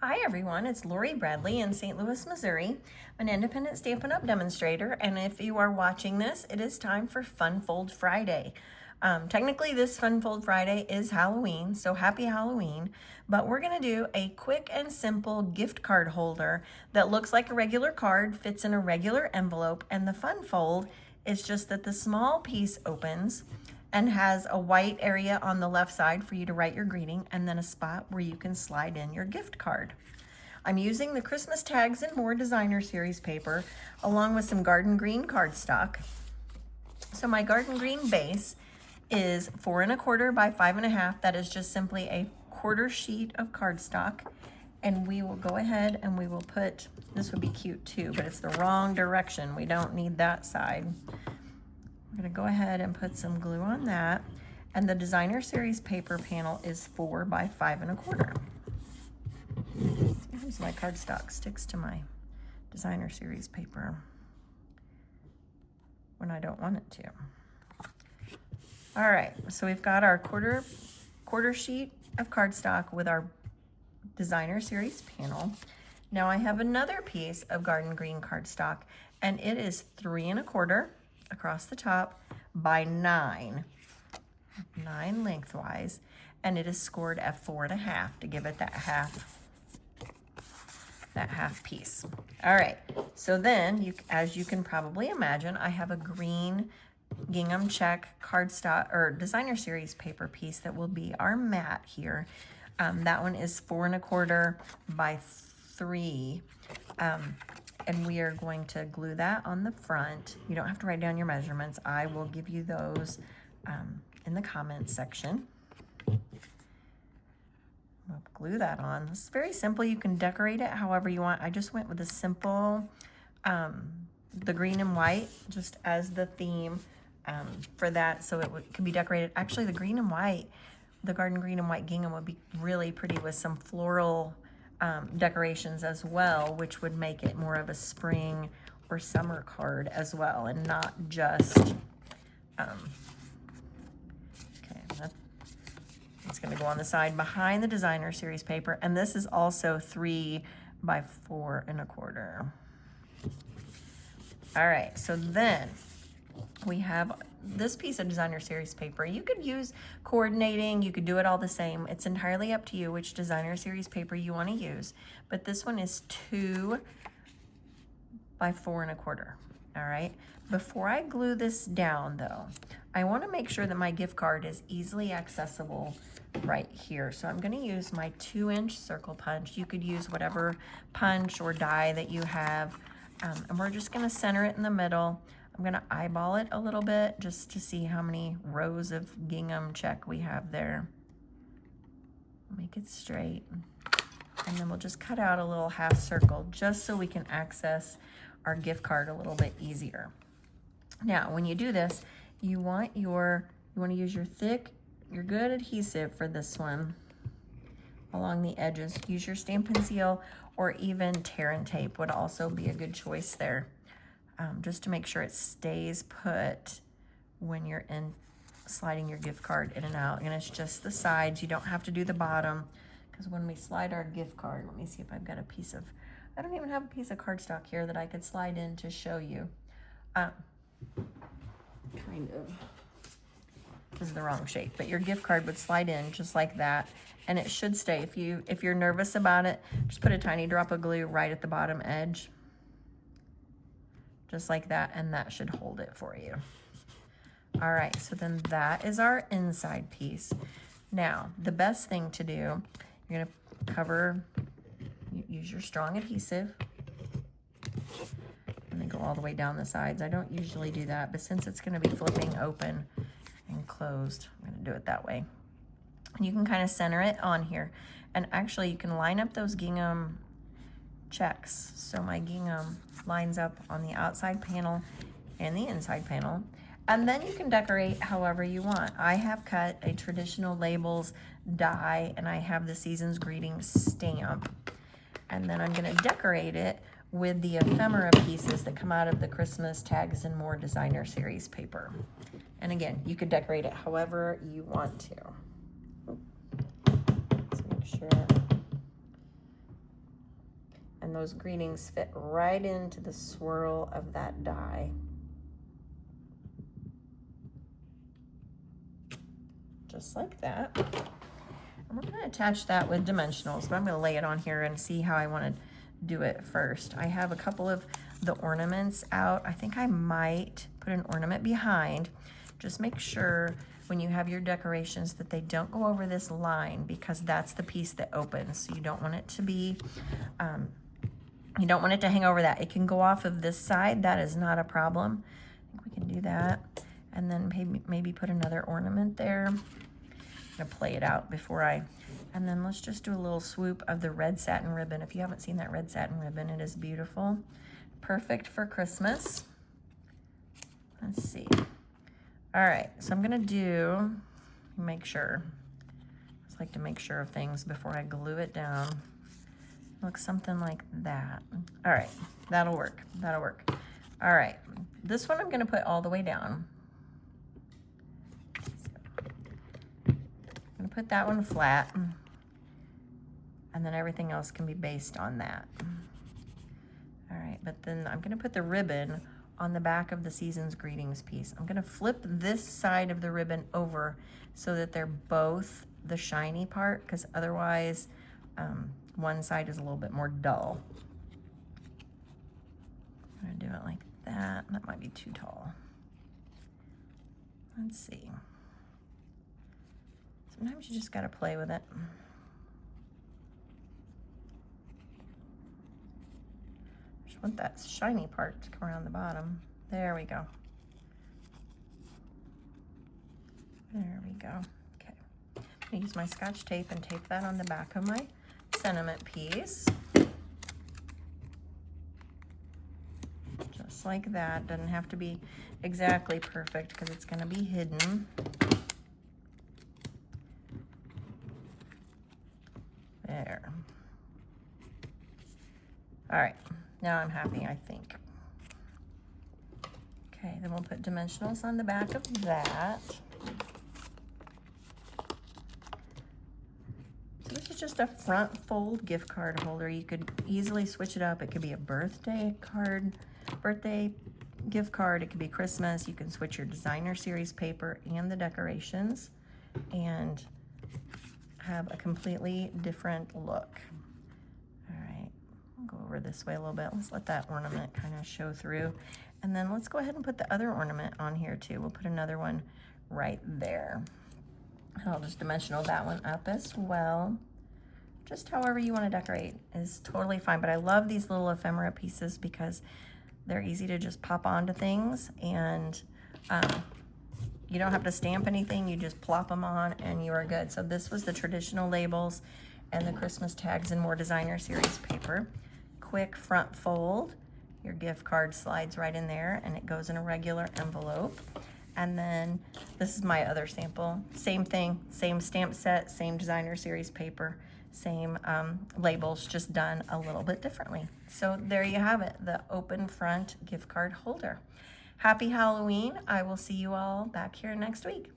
Hi everyone, it's Lori Bradley in St. Louis, Missouri, an independent Stampin' Up! Demonstrator, and if you are watching this, it is time for Fun Fold Friday. Technically this Fun Fold Friday is Halloween, so happy Halloween, but we're gonna do a quick and simple gift card holder that looks like a regular card, fits in a regular envelope, and the fun fold is just that the small piece opens and has a white area on the left side for you to write your greeting, and then a spot where you can slide in your gift card. I'm using the Christmas Tags and More Designer Series paper along with some Garden Green cardstock. So my Garden Green base is 4 1/4 by 5 1/2. That is just simply a quarter sheet of cardstock. And we will go ahead and we will put, this would be cute too, but it's the wrong direction. We don't need that side. We're gonna go ahead and put some glue on that. And the Designer Series paper panel is 4 by 5 1/4. Sometimes my cardstock sticks to my Designer Series paper when I don't want it to. All right, so we've got our quarter sheet of cardstock with our Designer Series panel. Now I have another piece of Garden Green cardstock, and it is 3 1/4 across the top by 9 lengthwise, and it is scored at 4 1/2 to give it that half piece. All right, so then as you can probably imagine, I have a green gingham check cardstock or Designer Series paper piece that will be our mat here. That one is 4 1/4 by 3. And we are going to glue that on the front. You don't have to write down your measurements. I will give you those in the comments section. We'll glue that on. It's very simple. You can decorate it however you want. I just went with a simple, the green and white, just as the theme for that, so it can be decorated. Actually, the green and white, the Garden Green and White gingham would be really pretty with some floral decorations as well, which would make it more of a spring or summer card as well, and not just okay, it's going to go on the side behind the Designer Series paper, and this is also 3 by 4 1/4. All right, so then we have this piece of Designer Series paper. You could use coordinating, you could do it all the same. It's entirely up to you which Designer Series paper you want to use. But this one is 2 by 4 1/4. All right. Before I glue this down though, I want to make sure that my gift card is easily accessible right here. So I'm going to use my 2-inch circle punch. You could use whatever punch or die that you have. And we're just going to center it in the middle. I'm going to eyeball it a little bit just to see how many rows of gingham check we have there. Make it straight. And then we'll just cut out a little half circle just so we can access our gift card a little bit easier. Now, when you do this, you want to use your good adhesive for this one along the edges. Use your Stampin' Seal, or even tear and tape would also be a good choice there. Just to make sure it stays put when you're sliding your gift card in and out. And it's just the sides. You don't have to do the bottom, because when we slide our gift card, let me see if I've got a piece of, I don't even have a piece of cardstock here that I could slide in to show you. Kind of. This is the wrong shape, but your gift card would slide in just like that, and it should stay. If you're nervous about it, just put a tiny drop of glue right at the bottom edge. Just like that, and that should hold it for you. All right, so then that is our inside piece. Now, the best thing to do, you're gonna use your strong adhesive, and then go all the way down the sides. I don't usually do that, but since it's gonna be flipping open and closed, I'm gonna do it that way. And you can kind of center it on here. And actually, you can line up those gingham checks. So my gingham lines up on the outside panel and the inside panel. And then you can decorate however you want. I have cut a traditional labels die, and I have the Season's Greetings stamp. And then I'm gonna decorate it with the ephemera pieces that come out of the Christmas Tags and More Designer Series paper. And again, you could decorate it however you want to. Let's make sure And those greetings fit right into the swirl of that die. Just like that. And we're going to attach that with dimensionals, but I'm going to lay it on here and see how I want to do it first. I have a couple of the ornaments out. I think I might put an ornament behind. Just make sure when you have your decorations that they don't go over this line, because that's the piece that opens. So you don't want it to be, you don't want it to hang over that. It can go off of this side. That is not a problem. I think we can do that. And then maybe put another ornament there. I'm gonna play it out before and then let's just do a little swoop of the red satin ribbon. If you haven't seen that red satin ribbon, it is beautiful. Perfect for Christmas. Let's see. All right, so I'm gonna make sure. I just like to make sure of things before I glue it down. Looks something like that. All right, that'll work, that'll work. All right, this one I'm gonna put all the way down. I'm gonna put that one flat, and then everything else can be based on that. All right, but then I'm gonna put the ribbon on the back of the Season's Greetings piece. I'm gonna flip this side of the ribbon over so that they're both the shiny part, because otherwise one side is a little bit more dull. I'm gonna do it like that. That might be too tall. Let's see. Sometimes you just gotta play with it. Just want that shiny part to come around the bottom. There we go. There we go. Okay. I'm gonna use my Scotch tape and tape that on the back of my sentiment piece. Just like that. Doesn't have to be exactly perfect because it's gonna be hidden. There. All right, now I'm happy, I think. Okay, then we'll put dimensionals on the back of that. So this is just a front fold gift card holder. You could easily switch it up. It could be a birthday card, birthday gift card. It could be Christmas. You can switch your designer series paper and the decorations and have a completely different look. All right, I'll go over this way a little bit. Let's let that ornament kind of show through. And then let's go ahead and put the other ornament on here too. We'll put another one right there. And I'll just dimensional that one up as well. Just however you want to decorate is totally fine. But I love these little ephemera pieces because they're easy to just pop onto things, and you don't have to stamp anything. You just plop them on and you are good. So this was the traditional labels and the Christmas tags and more designer series paper. Quick front fold. Your gift card slides right in there and it goes in a regular envelope. And then this is my other sample. Same thing, same stamp set, same designer series paper, same labels, just done a little bit differently. So there you have it, the open front gift card holder. Happy Halloween. I will see you all back here next week.